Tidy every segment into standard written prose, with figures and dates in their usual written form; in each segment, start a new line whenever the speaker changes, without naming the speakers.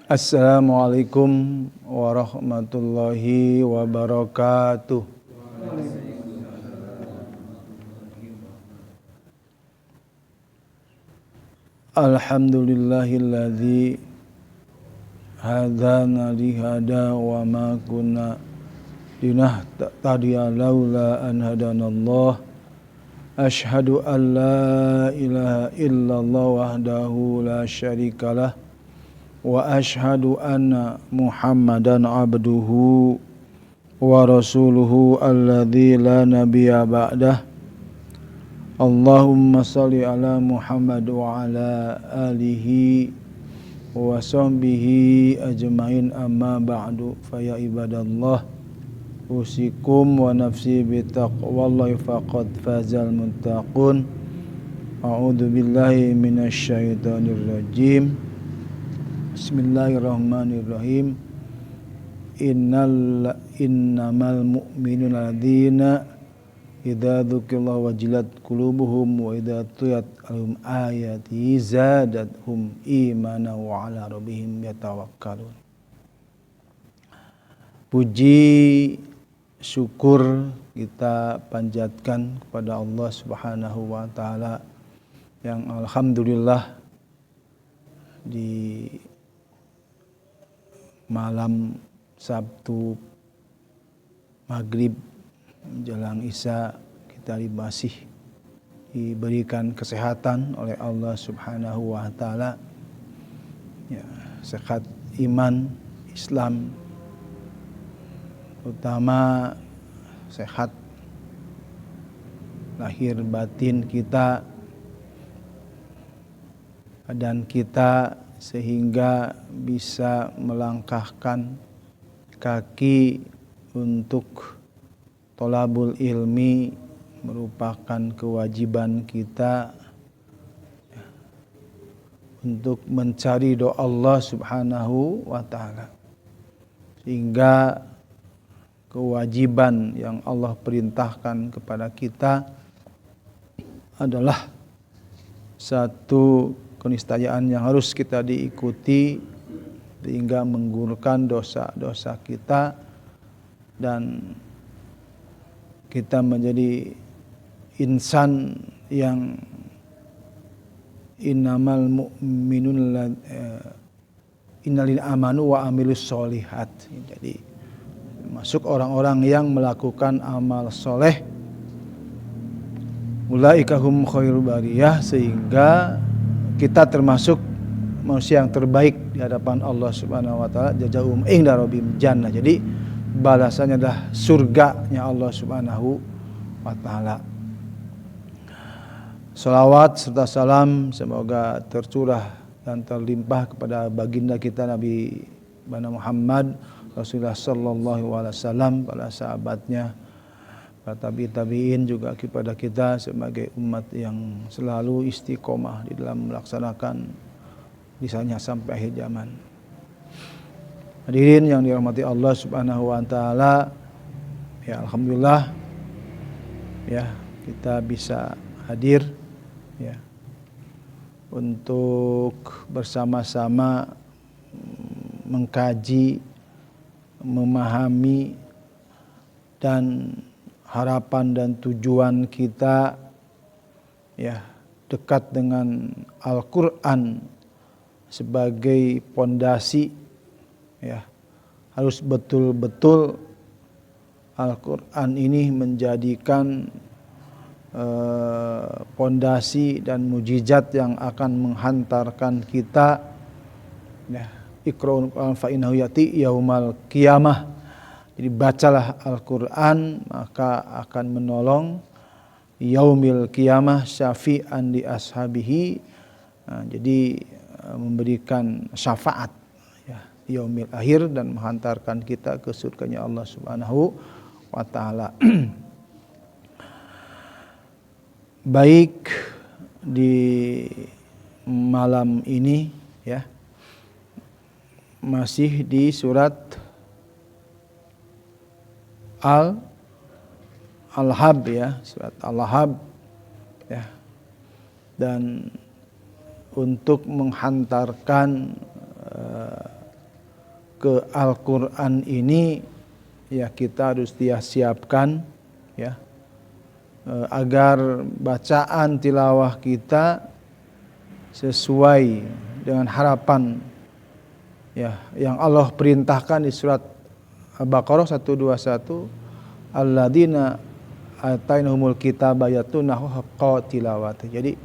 Assalamualaikum warahmatullahi wabarakatuh. Alhamdulillahilladzi hadana lihada wa ma kunna linahtadiya laula an hadanallah. Asyhadu an la ilaha illallah wahdahu la syarikalah wa asyhadu anna Muhammadan abduhu wa rasuluhu alladzi la nabiyya ba'dah. Allahumma salli ala Muhammad wa ala alihi wa sahbihi ajmain, amma ba'du. Fa ya ibadallah, usikum wa nafsi bitaqwallahi faqad fazal muttaqun. A'udzu billahi minasyaitonir rajim. Bismillahirrahmanirrahim. Innamal mu'minuna alladzina idza dzukirallahu wajilat qulubuhum wa idza tuliyat 'alaihim ayatihi zadatuhum imanan wa 'ala rabbihim yatawakkalun. Puji syukur kita panjatkan kepada Allah Subhanahu wa taala yang alhamdulillah di malam Sabtu maghrib menjelang Isya kita masih diberikan kesehatan oleh Allah Subhanahu wa taala, ya, sehat iman Islam, utama sehat lahir batin kita, badan kita, sehingga bisa melangkahkan kaki untuk tolabul ilmi, merupakan kewajiban kita untuk mencari doa Allah Subhanahu wa taala, sehingga kewajiban yang Allah perintahkan kepada kita adalah satu keniscayaan yang harus kita diikuti sehingga menggugurkan dosa-dosa kita dan kita menjadi insan yang innamal mu'minun innalil amanu wa amilus solihat. Jadi masuk orang-orang yang melakukan amal soleh, ulaika hum khairul bariyah, sehingga kita termasuk manusia yang terbaik di hadapan Allah Subhanahu wa taala. Jazaa'uhum inda rabbihim jannah. Jadi balasannya adalah surganya Allah Subhanahu wa taala. Salawat serta salam semoga tercurah dan terlimpah kepada baginda kita Nabi Muhammad Rasulullah sallallahu alaihi wasallam, para sahabatnya, para tabi'in juga kepada kita sebagai umat yang selalu istiqomah di dalam melaksanakan misalnya sampai akhir zaman. Hadirin yang dirahmati Allah Subhanahu wa taala, ya alhamdulillah ya kita bisa hadir ya untuk bersama-sama mengkaji, memahami, dan harapan dan tujuan kita ya dekat dengan Al-Qur'an sebagai pondasi, ya harus betul-betul Al-Qur'an ini menjadikan pondasi dan mujizat yang akan menghantarkan kita, ya, Iqra'ul Qur'an fa innahu ya'ti yaumal qiyamah. Jadi bacalah Al-Qur'an maka akan menolong yaumil qiyamah syafi'an li ashabihi. Nah, jadi memberikan syafaat ya yaumil akhir dan menghantarkan kita ke surganya Allah Subhanahu wa taala. Baik, di malam ini ya masih di surat Al-Lahab ya, surat Al-Lahab ya. Dan untuk menghantarkan ke Al-Quran ini ya kita harus siapkan ya agar bacaan tilawah kita sesuai dengan harapan ya yang Allah perintahkan di surat Al-Baqarah 121, alladzina atainahumul kitaba yatlunahu haqqa tilawati. Jadi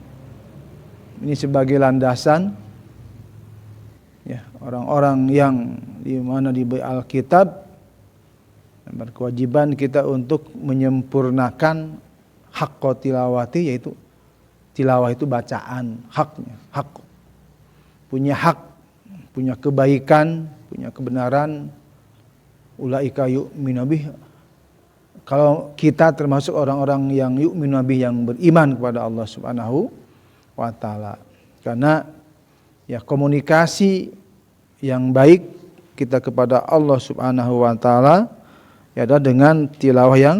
ini sebagai landasan ya orang-orang yang di mana diberi Alkitab berkewajiban kita untuk menyempurnakan haqqa tilawati, yaitu tilawah itu bacaan, haknya, hak. Punya hak, punya kebaikan, punya kebenaran. Ulaika yu'minu bih. Kalau kita termasuk orang-orang yang yu'minu bih, yang beriman kepada Allah Subhanahu wa taala. Karena ya komunikasi yang baik kita kepada Allah Subhanahu wa taala ya adalah dengan tilawah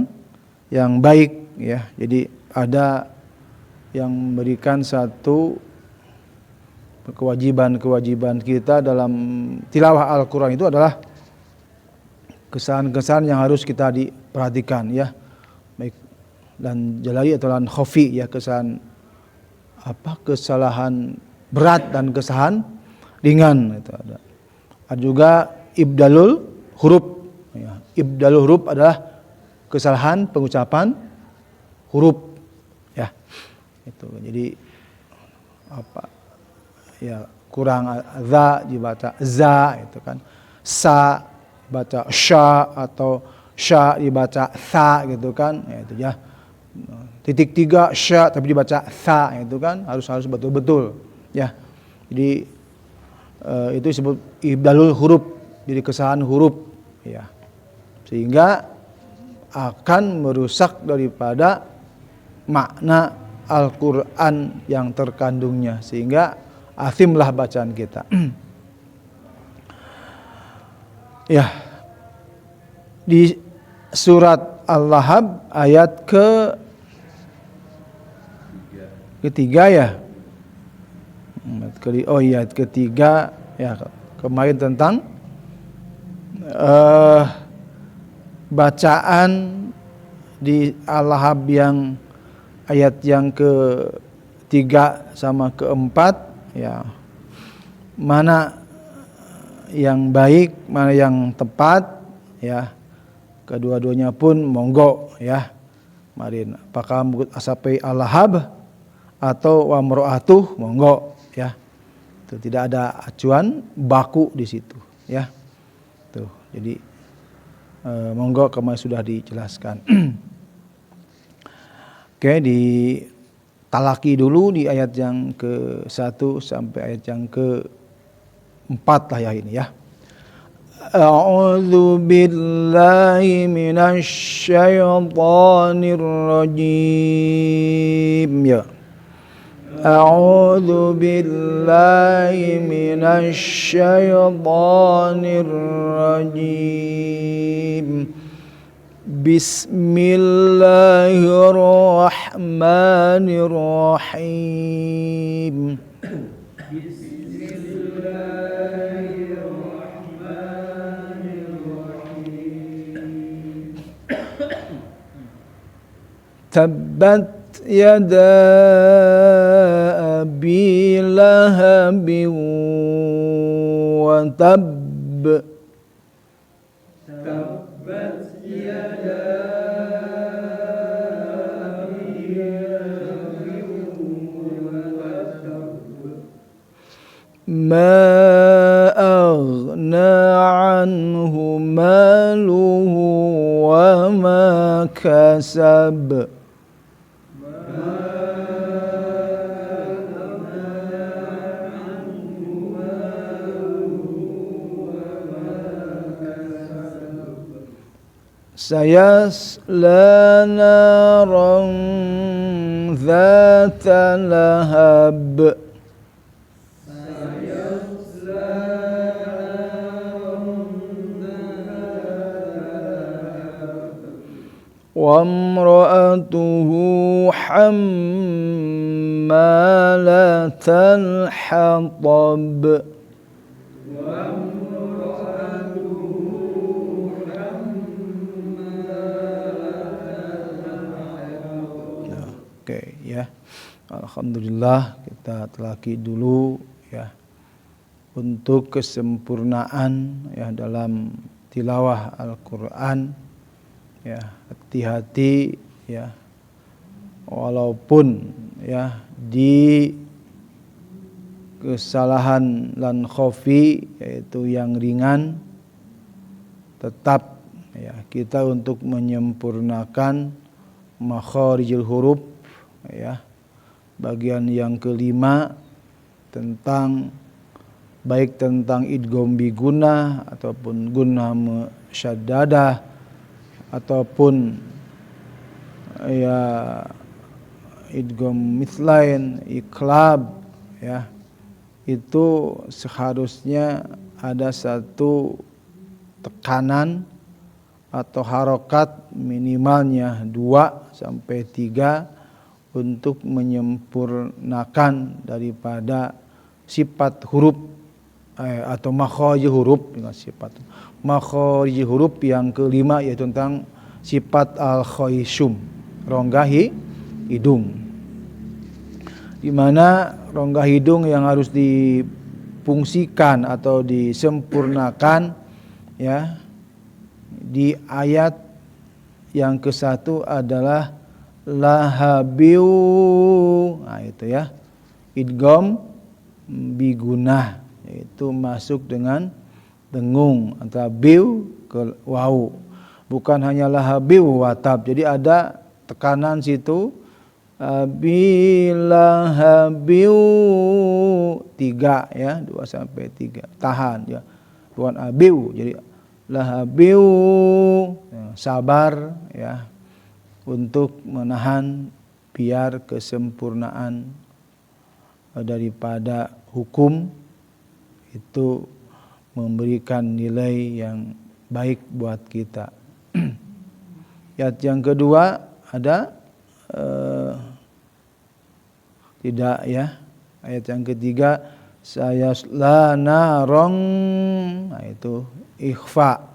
yang baik ya. Jadi ada yang memberikan satu kewajiban kita dalam tilawah Al-Quran itu adalah kesalahan-kesalahan yang harus kita diperhatikan ya, baik dan jalali atau lan khafi ya, kesalahan berat dan kesalahan ringan itu ada. Ada juga ibdalul huruf ya. Ibdalul huruf adalah kesalahan pengucapan huruf ya. Itu jadi kurang za dibaca za itu kan, sa baca sya atau sya dibaca sa gitu kan ya, itu ya. Titik 3 sya tapi dibaca sa itu kan harus betul-betul ya. Jadi itu disebut ibdalul huruf, jadi kesalahan huruf ya, sehingga akan merusak daripada makna Al-Quran yang terkandungnya, sehingga asimlah bacaan kita. Ya, di surat Al-Lahab ayat ketiga ya. Ayat ketiga ya, kemarin tentang bacaan di Al-Lahab yang ayat yang ketiga sama keempat ya, mana yang baik, mana yang tepat ya, kedua-duanya pun monggo ya. Kemarin apakah asapai Al-Lahab atau wa mar'atuh, monggo ya. Itu tidak ada acuan baku di situ ya. Tuh, jadi monggo kemarin sudah dijelaskan. Oke, di talaki dulu di ayat yang ke-1 sampai ayat yang ke-4 lah ya ini ya. A'udzu billahi minasy syaithanir rajim ya. A'udzu billahi minasy syaithanir rajim. Bismillahirrahmanirrahim. Tabbat yada abi lahabin wa tabb. Tabbat yada abi lahabin wa tabb. Ma aghna anhu maluhu wa ma kasab. Sayasla naran dzata lahab. Wa imra'atuhu hammalatal hatab. Wa imra'atuhu Alhamdulillah kita telaki dulu ya untuk kesempurnaan ya dalam tilawah Al-Qur'an ya, hati-hati ya, walaupun ya di kesalahan lan khofi yaitu yang ringan, tetap ya kita untuk menyempurnakan makharijul huruf ya. Bagian yang kelima tentang baik tentang idgham bi gunnah ataupun gunnah musyaddadah ataupun ya idgham mithlain, iqlab ya. Itu seharusnya ada satu tekanan atau harokat minimalnya 2 sampai 3 untuk menyempurnakan daripada sifat huruf atau makhraj huruf dengan sifat makhraj huruf yang kelima yaitu tentang sifat al-khayshum, rongga hidung. Di mana rongga hidung yang harus difungsikan atau disempurnakan ya di ayat yang ke-1 adalah lahabiu. Nah itu ya, idgham bi gunnah, yaitu masuk dengan dengung antara biu ke wau, bukan hanya lahabiu watab. Jadi ada tekanan situ, bilahabiu 3 ya, 2 sampai 3 tahan ya, bukan abiu. Jadi lahabiu ya, sabar ya untuk menahan biar kesempurnaan daripada hukum itu memberikan nilai yang baik buat kita. Ayat yang kedua ada tidak ya. Ayat yang ketiga sayasla narong, nah itu ikhfa.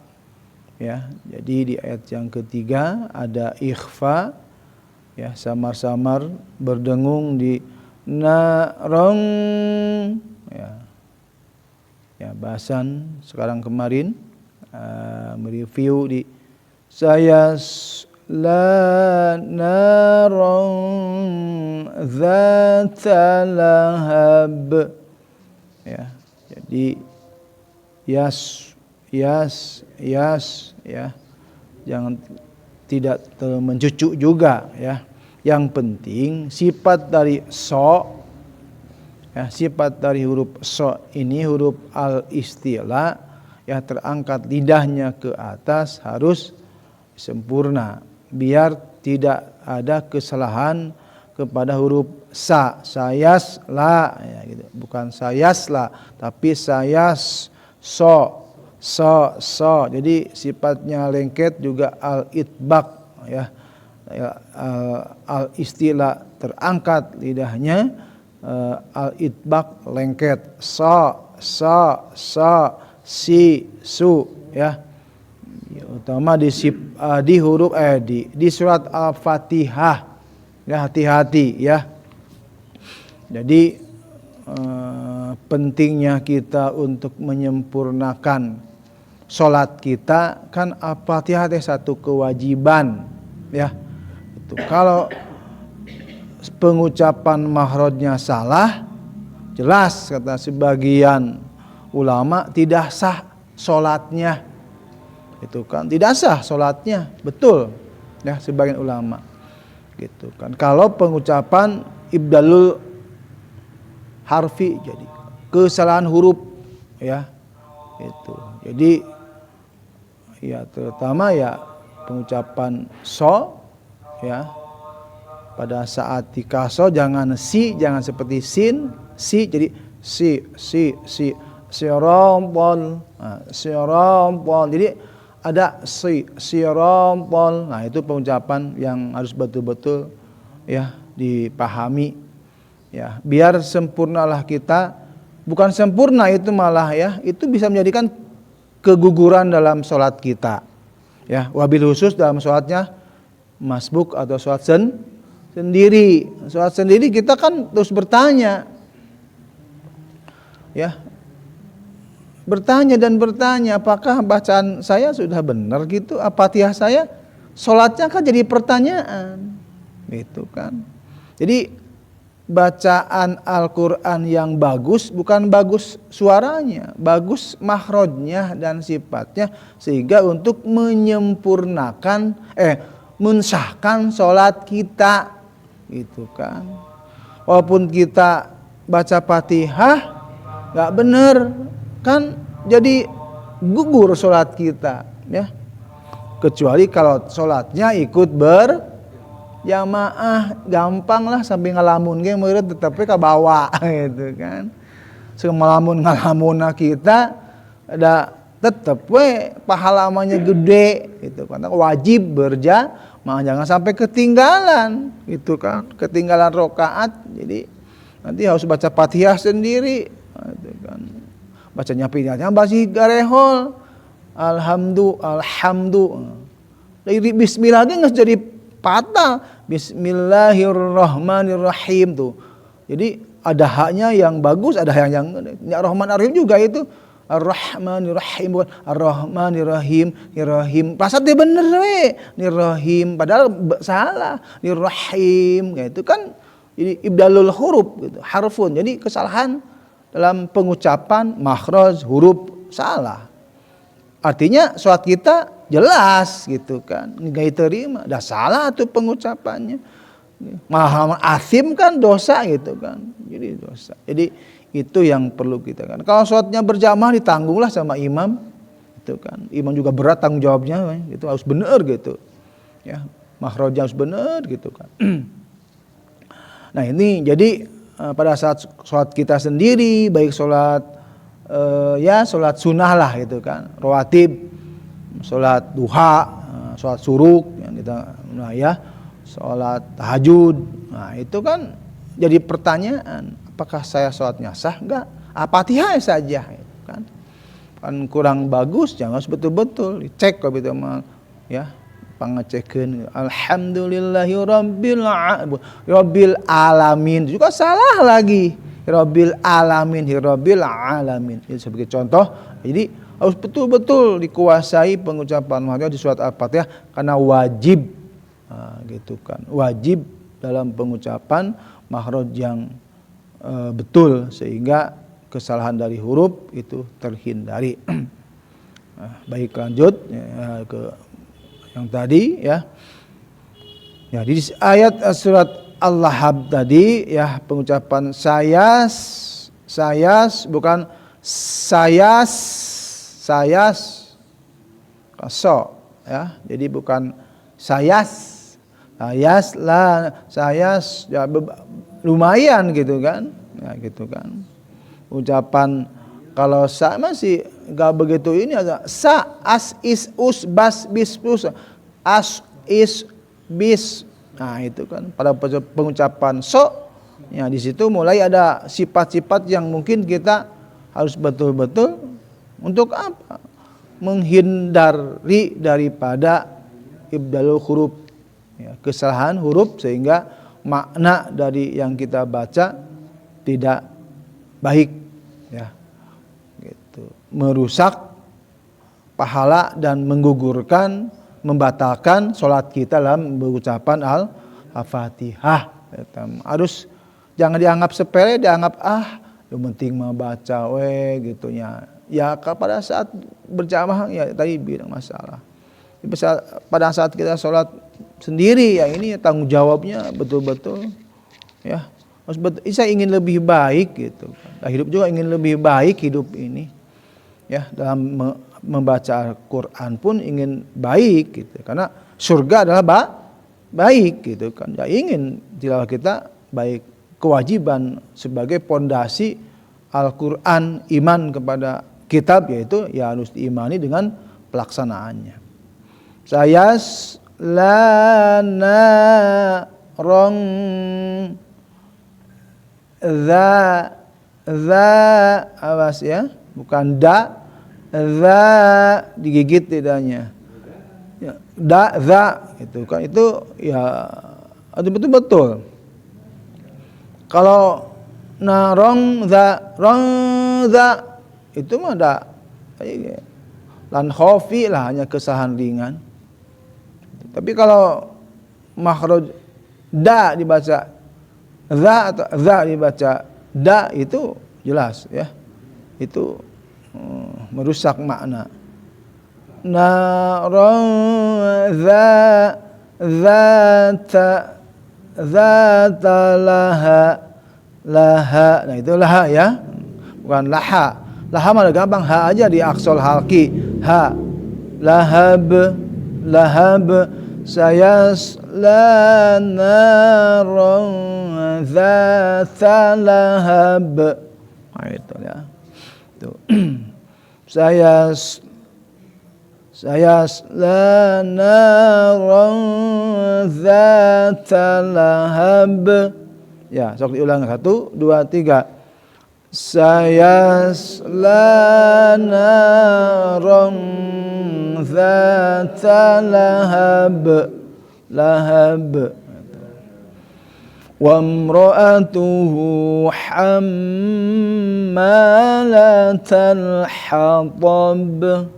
Ya, jadi di ayat yang ketiga ada ikhfa ya, samar-samar berdengung di narong ya. Ya, bahasan sekarang kemarin mereview di saya la narong dzata lahab ya. Jadi yas ya, jangan tidak mencucuk juga ya. Yang penting sifat dari ya, sifat dari huruf so ini huruf al-istila ya, terangkat lidahnya ke atas harus sempurna biar tidak ada kesalahan kepada huruf sayas la ya gitu. Bukan sayas la tapi sayas so. Jadi sifatnya lengket juga al-itbaq ya. Al-istila terangkat lidahnya, al-itbaq lengket si su ya. Utama di huruf di surat Al-Fatihah ya, hati-hati ya. Jadi pentingnya kita untuk menyempurnakan sholat kita, kan Al-Fatihah itu satu kewajiban ya. Itu kalau pengucapan makhrajnya salah, jelas kata sebagian ulama tidak sah sholatnya. Itu kan tidak sah sholatnya, betul ya sebagian ulama. Gitu kan. Kalau pengucapan ibdalul harfi, jadi kesalahan huruf ya. Itu. Jadi ya terutama ya pengucapan so ya, pada saat dikaso jangan jangan seperti sin si, jadi sirompol, sirompol, jadi ada sirompol. Nah itu pengucapan yang harus betul-betul ya dipahami ya, biar sempurnalah kita. Bukan sempurna itu malah ya, itu bisa menjadikan keguguran dalam sholat kita ya, wabil khusus dalam sholatnya masbuk atau sholat sendiri. Sholat sendiri kita kan terus bertanya. Ya. Bertanya dan bertanya, apakah bacaan saya sudah benar gitu? Fatihah saya, sholatnya kan jadi pertanyaan. Gitu kan. Jadi bacaan Al-Quran yang bagus bukan bagus suaranya, bagus makhrajnya dan sifatnya, sehingga untuk menyempurnakan mensahkan sholat kita, gitu kan. Walaupun kita baca Fatihah nggak bener kan, jadi gugur sholat kita, ya. Kecuali kalau sholatnya ikut jamaah, gampang lah sampai ngalamun ge meureun tetapi ka bawa gitu kan. Ngalamun kita ada tetep we pahalamanya gede gitu kan. Wajib berjamaah, jangan sampai ketinggalan gitu kan. Ketinggalan rakaat, jadi nanti harus baca Fatihah sendiri gitu kan. Bacanya pilihannya masih garehol. Alhamdulillah. Dari bismillah ge geus jadi patah. Bismillahirrahmanirrahim tuh. Jadi ada haknya yang bagus, ada yang Ar-Rahman-Ar-Rahim juga itu. Ar-Rahmanirrahim bukan Ar-Rahmanirrahim, Nirrahim. Pasat dia bener we, Nirrahim padahal salah. Nirrahim gitu kan. Jadi ibdalul huruf gitu, harfun. Jadi kesalahan dalam pengucapan, makhraj, huruf salah. Artinya sholat kita jelas gitu kan, nggak diterima, dah salah tuh pengucapannya. Malah asim kan dosa gitu kan, jadi dosa. Jadi itu yang perlu kita kan. Kalau sholatnya berjamaah ditanggunglah sama imam, itu kan. Imam juga berat tanggung jawabnya, itu harus benar gitu, ya. Makhrajnya harus benar gitu kan. Nah ini jadi pada saat sholat kita sendiri, baik sholat sholat sunnah lah gitu kan, rawatib, sholat duha, sholat suruk yang kita sholat tahajud. Nah itu kan jadi pertanyaan, apakah saya sholatnya sah enggak? Fatihah saja gitu kan. Kan kurang bagus, jangan betul-betul dicek kalau itu mah ya, pangecekeun alhamdulillahi rabbil alamin juga salah lagi. Rabbil alamin, Rabbil alamin. Itu sebagai contoh. Jadi harus betul-betul dikuasai pengucapan Fatihah di surat Al-Fatihah karena wajib, gitu kan. Wajib dalam pengucapan makhraj yang betul sehingga kesalahan dari huruf itu terhindari. Baik lanjut ke yang tadi ya. Ya di ayat surat Al-Lahab tadi ya, pengucapan sayas bukan sayas so ya, jadi bukan sayas ya, lumayan gitu kan ya, gitu kan. Ucapan kalau sa masih enggak begitu, ini ada sa as is us bas bis plus as is bis. Nah itu kan pada pengucapan so, ya di situ mulai ada sifat-sifat yang mungkin kita harus betul-betul untuk apa? Menghindari daripada ibdalul huruf, ya, kesalahan huruf sehingga makna dari yang kita baca tidak baik, ya, gitu, merusak pahala dan menggugurkan, membatalkan sholat kita dalam mengucapan Al-Fatihah. Harus jangan dianggap sepele, dianggap yang penting membaca gitu ya. Ya pada saat berjamaah ya tadi bilang masalah. Pada saat kita sholat sendiri ya ini tanggung jawabnya betul-betul ya. Saya ingin lebih baik gitu. Nah, hidup juga ingin lebih baik hidup ini. Ya, dalam membaca Al-Quran pun ingin baik gitu, karena surga adalah baik gitu kan. Ya ingin tilawah kita baik, kewajiban sebagai pondasi Al-Quran, iman kepada kitab yaitu ya harus diimani dengan pelaksanaannya. Sayas lana rong awas ya, bukan digigit tidaknya ya, za gitu kan, itu ya Itu betul-betul. Kalau rong za itu mah ada lan khafi lah, hanya kesalahan ringan. Tapi kalau makhraj da dibaca za atau za dibaca da itu jelas ya. Itu merusak makna. Naron zata laha. Nah itu laha ya, bukan laha. Laha mah gampang, ha aja di aksol halki. Ha lahab sayasla naron zata lahab. Nah itu ya. Tuh. Sayasla naron zata lahab. Ya, sok diulang 1, 2, 3. Sayasla naron zata lahab. Wa imra'atuhu hammalatal hatab.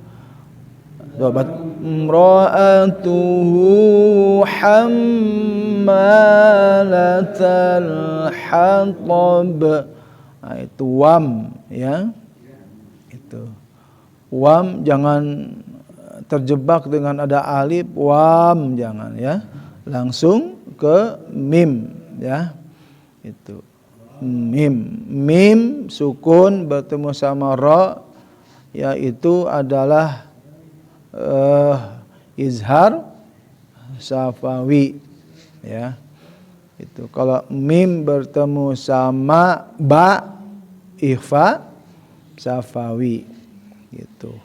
Imra'atuhu hammalatal hatab. Nah, itu wam ya. Itu. Wam jangan terjebak dengan ada alif, wam jangan ya. Langsung ke mim ya. Itu. Mim sukun bertemu sama ra, yaitu adalah izhar safawi ya. Itu kalau mim bertemu sama ba, ikhfa safawi gitu.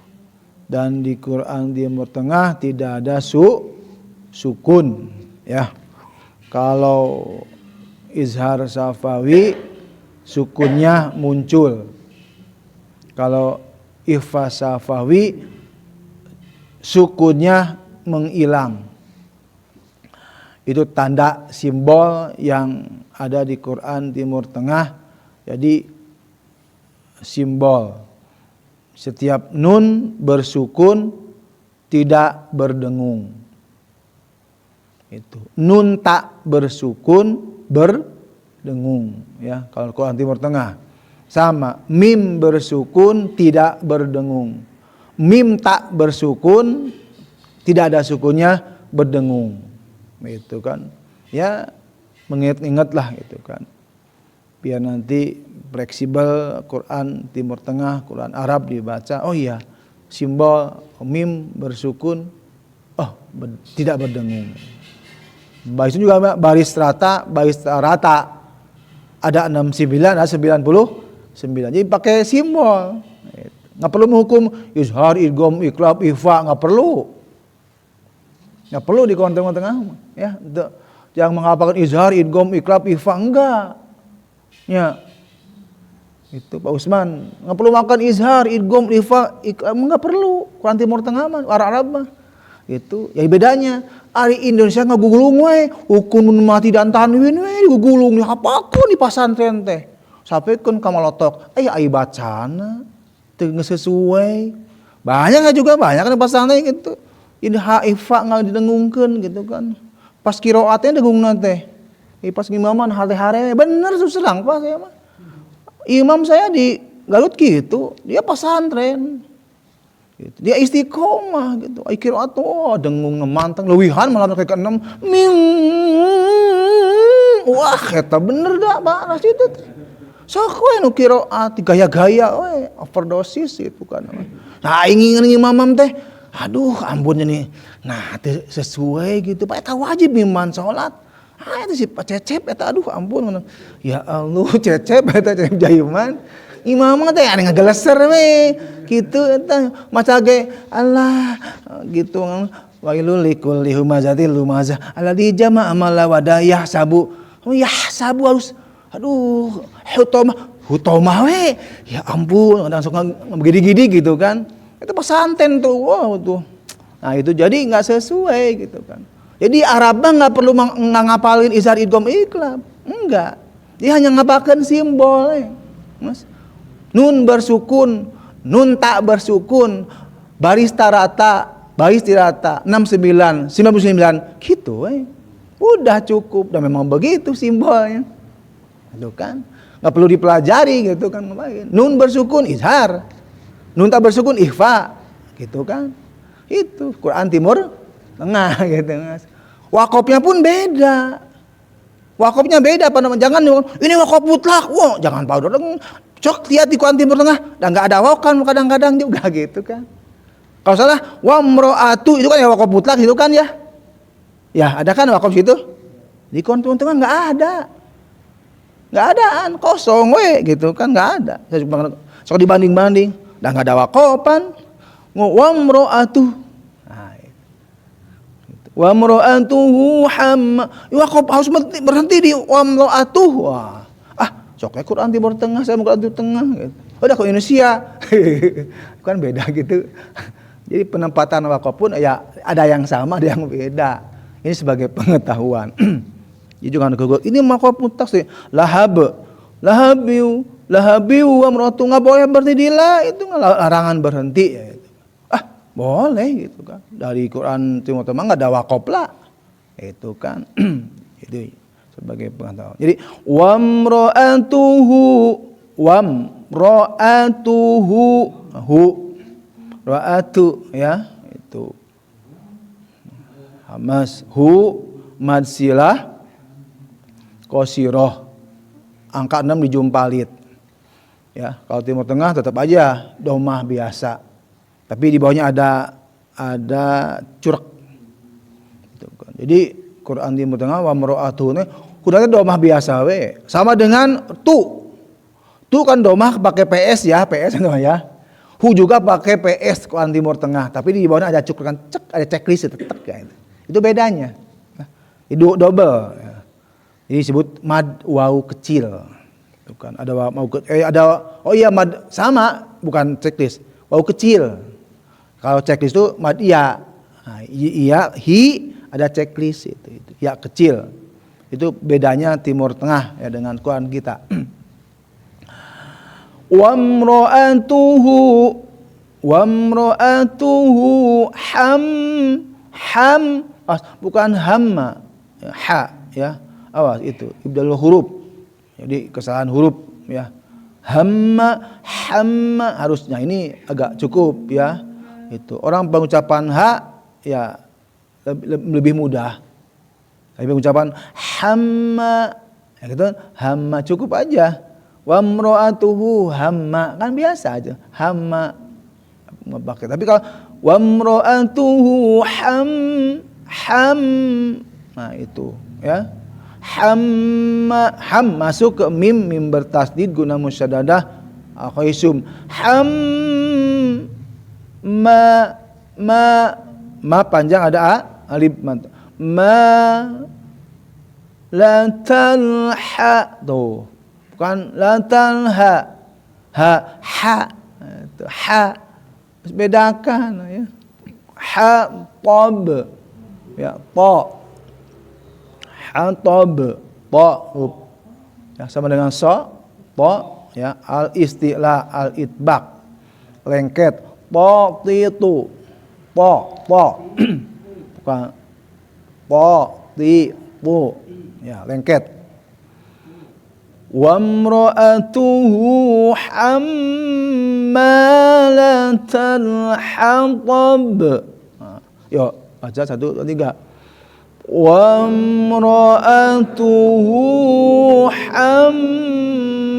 Dan di Quran Timur Tengah tidak ada sukun ya. Kalau izhar safawi sukunnya muncul. Kalau ikhfa safawi sukunnya menghilang. Itu tanda simbol yang ada di Quran Timur Tengah. Jadi simbol setiap nun bersukun tidak berdengung. Itu nun tak bersukun berdengung ya. Kalau Quran Timur Tengah sama, mim bersukun tidak berdengung. Mim tak bersukun, tidak ada sukunnya, berdengung. Itu kan. Ya, mengingat-ingatlah gitu kan. Biar nanti fleksibel Quran Timur Tengah, Quran Arab dibaca. Oh iya, simbol mim bersukun, tidak berdengung. Baris juga baris rata. Ada 69, ada 99. Jadi pakai simbol. Nggak perlu menghukum izhar, idgham, iqlab, ikhfa, nggak perlu di Quran Timur Tengah ya. Jangan menghafalkan izhar, idgham, iqlab, ikhfa, enggak ya. Itu Pak Usman nggak perlu makan izhar, idgham, ikhfa, nggak perlu. Quran Timur Tengah mah Arab mah itu ya. Bedanya ari Indonesia ngagugulung we hukum mati dan tanwin we digugulung dihapalkeun di pasantren teh sapekeun ka malotok ai bacana nggak sesuai. Banyak juga banyak kan pasangnya gitu. Ini haifa nggak didengungkan gitu kan. Pas kiroatnya dengung nate. Pas imaman hare-hare bener suserang pas saya mah. Imam saya di Garut gitu, dia pasantren. Gitu. Dia istiqomah gitu. Kiroat dengung nemantang lewihan malah ke keenam. Wah, eta bener dah Pak itu. Sok we nu qiraat gaya-gaya we overdosis itu kan. Nah ingin imam teh aduh ampunnya nih. Nah teh sesuai gitu Pak eta wajib iman salat. Itu si Pak Cecep eta aduh ampun. Ya Allah Cecep eta Cecep jayuman. Imam teh anu ngageleser we kitu eta maca ge Allah gitu. Wailul likulli humazatil lumazah alladzi jama'a amala wadayah sabu. Oh ya sabu harus aduh, hutomah we. Ya ampun, langsung begini-gini gitu kan. Itu pesantren tuh, wow tuh. Nah itu jadi nggak sesuai gitu kan. Jadi Arab mah nggak perlu ngapalin izhar idgham iqlab, enggak. Dia hanya ngapalkan simbol. Mas. Nun bersukun, nun tak bersukun, baris rata, baris tirata, 69, 99, gitu. Udah cukup, dan memang begitu simbolnya. Itu kan, nggak perlu dipelajari gitu kan. Nun bersukun izhar, nun tak bersukun ikhfa, gitu kan. Itu Quran Timur Tengah gitu mas. Wakofnya pun beda. Wakofnya beda apa namanya? Jangan ini wakof mutlak. Wah, jangan paudo. Cok lihat di Quran Timur Tengah, dan nggak ada wakan kadang-kadang juga gitu kan. Kalau salah wamro'atu itu kan ya wakof mutlak itu kan ya. Ya, ada kan wakof situ? Di Quran Timur Tengah nggak ada. Nggak adaan, kosong gitu kan, nggak ada. So dibanding-banding, dan nggak ada wakofan. Wamro'atu. Wamro'atuhu hamma. Wakaf harus berhenti di wamro'atuh. Wah. Coknya Quran Timur Tengah, saya mau Quran Timur Tengah gitu. Udah ke Indonesia. Kan beda gitu. Jadi penempatan wakaf pun ya ada yang sama, ada yang beda. Ini sebagai pengetahuan. Jadi jangan kegol. Ini wakaf mutlak sih. Lahabiu wamro'atu, nggak boleh berhenti di la, itu larangan berhenti ya. Boleh gitu kan. Dari Quran Timur Tengah nggak ada wakaf lah. Itu kan. Itu sebagai pengetahuan. Jadi wamro'atuhu hu ra'atu ya itu hamas hu madsilah qasiroh angka 6 dijumpalit ya. Kalau Timur Tengah tetap aja domah biasa, tapi di bawahnya ada curek gitu kan. Jadi Quran Timur Tengah wamro'atuhu kudanya domah biasa sama dengan tu kan domah pakai PS ya, PS ya. Hu juga pakai PS Quran Timur Tengah, tapi di bawahnya ada cukup kan, ada checklist itu ya. Itu bedanya. Itu double ya. Ini disebut mad waw kecil. Itu kan ada waw mad sama, bukan checklist. Waw kecil. Kalau checklist itu mad iya. Nah, iya hi ada checklist itu ya kecil. Itu bedanya Timur Tengah ya dengan Quran kita. Wamro'atuhu ham bukan hamma ha ya, awas itu ibdal huruf, jadi kesalahan huruf ya. Hamma harusnya ini agak cukup ya. Itu orang pengucapan ha ya lebih mudah. Tapi pengucapan hamma ya gitu, hamma cukup aja. Wamro'atuhu hamma kan biasa aja, hamma pakai. Tapi kalau wamro'atuhu ham nah itu ya, ham masuk ke mim bertasdid guna musyaddadah khaisum. Ma panjang ada alif la talha tuh, bukan la talha ha itu ha, bedakan ya. Ha tab ya, ta hatab ta ya, sama dengan so ta ya, al istila al itbaq lengket ta titu ta bukan ta titu ya, lengket. Wamro'atuhu hammalatal hatab. Yuk baca 1, 2, 3. Wamro'atuhu hammalatal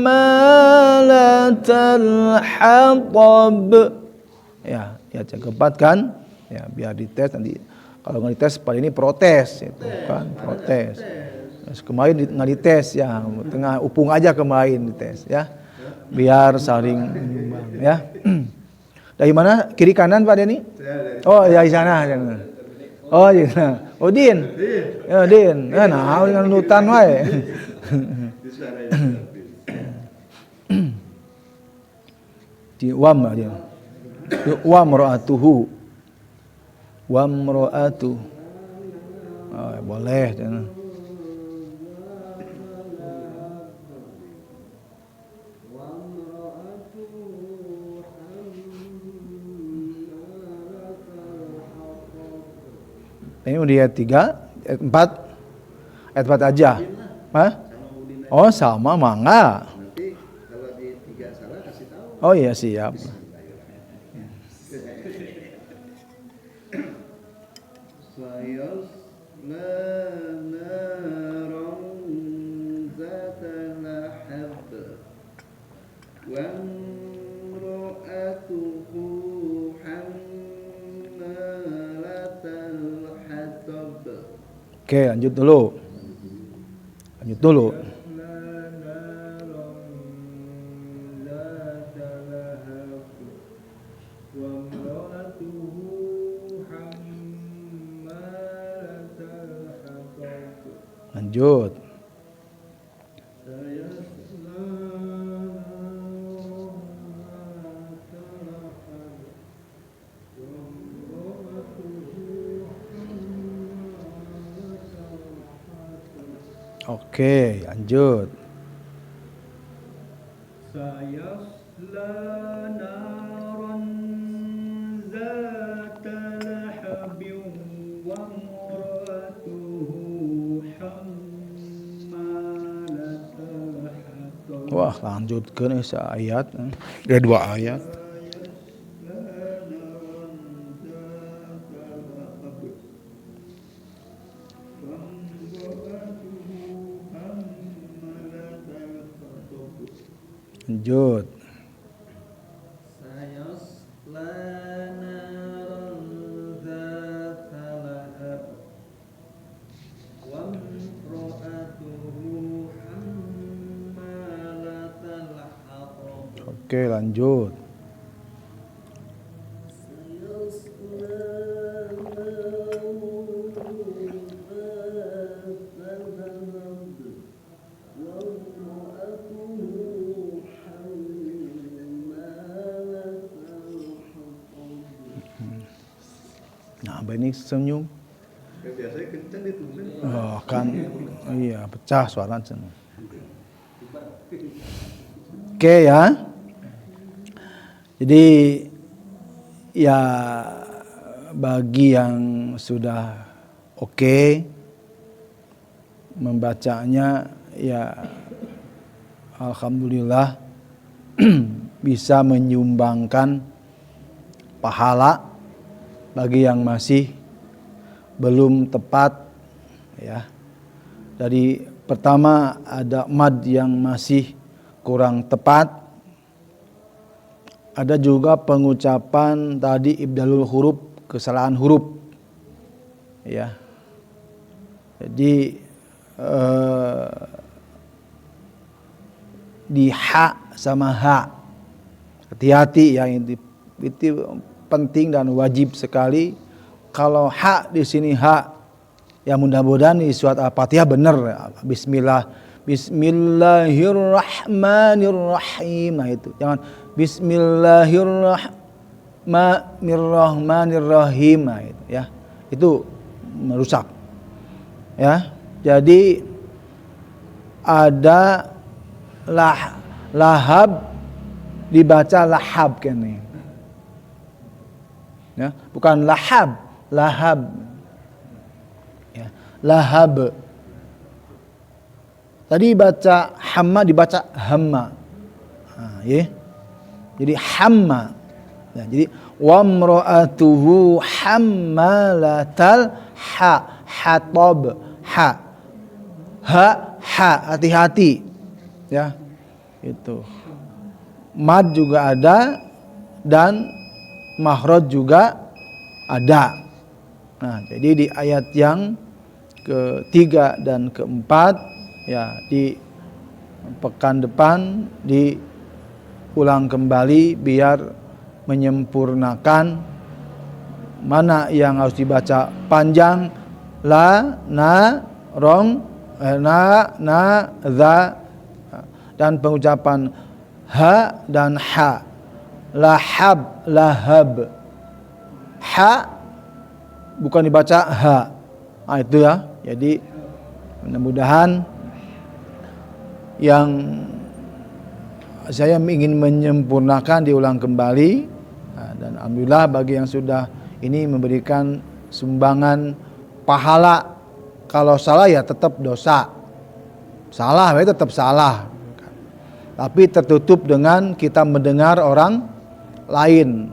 hatab. Ya keempat kan? Ya biar dites nanti. Kalau nggak dites pada ini protes itu kan, protes. Kemarin nggak dites ya, tengah upung aja kemarin dites ya, biar saling ya. Dari mana? Kiri kanan Pak Denny? Oh ya di sana. Oh iya. Oh Din. Ya Din. Ya nah dengan nutan wae. Di wam dia. Wamro'atuhu. Wamro'atu. Oh, boleh. Ini udah ayat 3, ayat 4. Ayat 4 aja. Hah? Oh, sama mangga.
Nanti kalau di 3 salah kasih tahu.
Oh iya, siap.
Sayasla naran zata lahab wa imra'atuhu hammalatal hatab.
Oke, lanjut dulu. Lanjut. Oke, lanjut.
Sayasla naran zata lahabin wa imra'atuhu hammalatal hatab.
Wah, lanjutkan ayat. Dua ayat. Lanjut.
Sayasla naran zata lahab wa imra'atuhu hammalatal hatab.
Oke, lanjut. Nah, Abah ini senyum.
Biasanya kenceng itu.
Oh, kan iya, pecah suara senyum. Oke ya. Jadi ya bagi yang sudah oke membacanya ya alhamdulillah bisa menyumbangkan pahala. Bagi yang masih belum tepat ya. Dari pertama ada mad yang masih kurang tepat. Ada juga pengucapan tadi ibdalul huruf, kesalahan huruf. Ya. Jadi di ha sama ha. Hati-hati ya, itu penting dan wajib sekali. Kalau ha di sini ha, ya mudah-mudahan di surat Al-Fatihah benar. Bismillahirrahmanirrahim. Nah itu, jangan Bismillahirrahmanirrahim. Nah itu ya. Itu merusak. Ya. Jadi ada lahab dibaca lahab kene. Ya, bukan lahab, ya, lahab. Tadi baca hamma dibaca hamma. Nah, ya. Jadi hamma. Ya, jadi wamra'atuhu hammalatal hatab. Ha, hati-hati. Ya. Itu. Mad juga ada dan makhraj juga ada. Nah, jadi di ayat yang ketiga dan keempat ya di pekan depan diulang kembali biar menyempurnakan mana yang harus dibaca panjang, la, na, rong, na, za, dan pengucapan ha dan ha. Lahab, lahab. Ha bukan dibaca ha. Nah, itu ya. Jadi mudah-mudahan yang saya ingin menyempurnakan diulang kembali, dan alhamdulillah bagi yang sudah ini memberikan sumbangan pahala. Kalau salah ya tetap dosa, salah ya tetap salah, tapi tertutup dengan kita mendengar orang lain.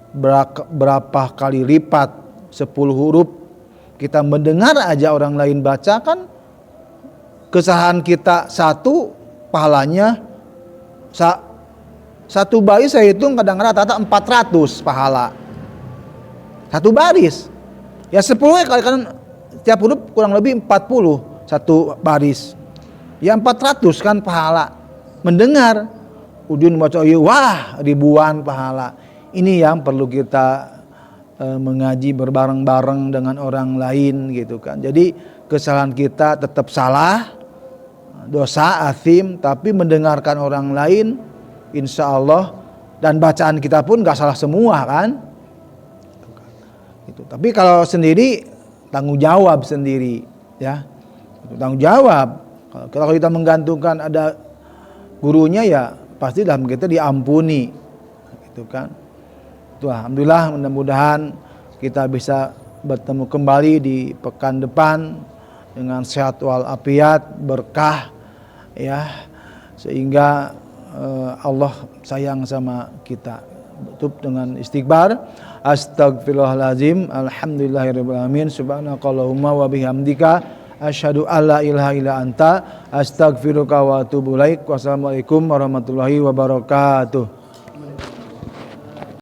Berapa kali lipat 10 huruf kita mendengar aja orang lain baca, kan kesalahan kita satu, pahalanya satu baris saya hitung kadang-kadang rata-rata 400 pahala satu baris. Ya 10 kali kan tiap huruf kurang lebih 40 satu baris. Ya 400 kan pahala mendengar. Udin baca wah ribuan pahala. Ini yang perlu kita mengaji berbareng-bareng dengan orang lain gitu kan. Jadi kesalahan kita tetap salah, dosa, athim, tapi mendengarkan orang lain insya Allah, dan bacaan kita pun gak salah semua kan. Gitu. Tapi kalau sendiri tanggung jawab sendiri ya. Tanggung jawab. Kalau kita menggantungkan ada gurunya ya pasti dalam kita diampuni gitu kan. Itu alhamdulillah, mudah-mudahan kita bisa bertemu kembali di pekan depan dengan sehat walafiat, berkah ya, sehingga Allah sayang sama kita. Tutup dengan istighfar. Astagfirullahalazim. Alhamdulillahirabbil alamin. Subhanakallahumma wa bihamdika asyhadu alla ilaha illa anta astaghfiruka wa atubu ilaik. Wassalamualaikum warahmatullahi wabarakatuh.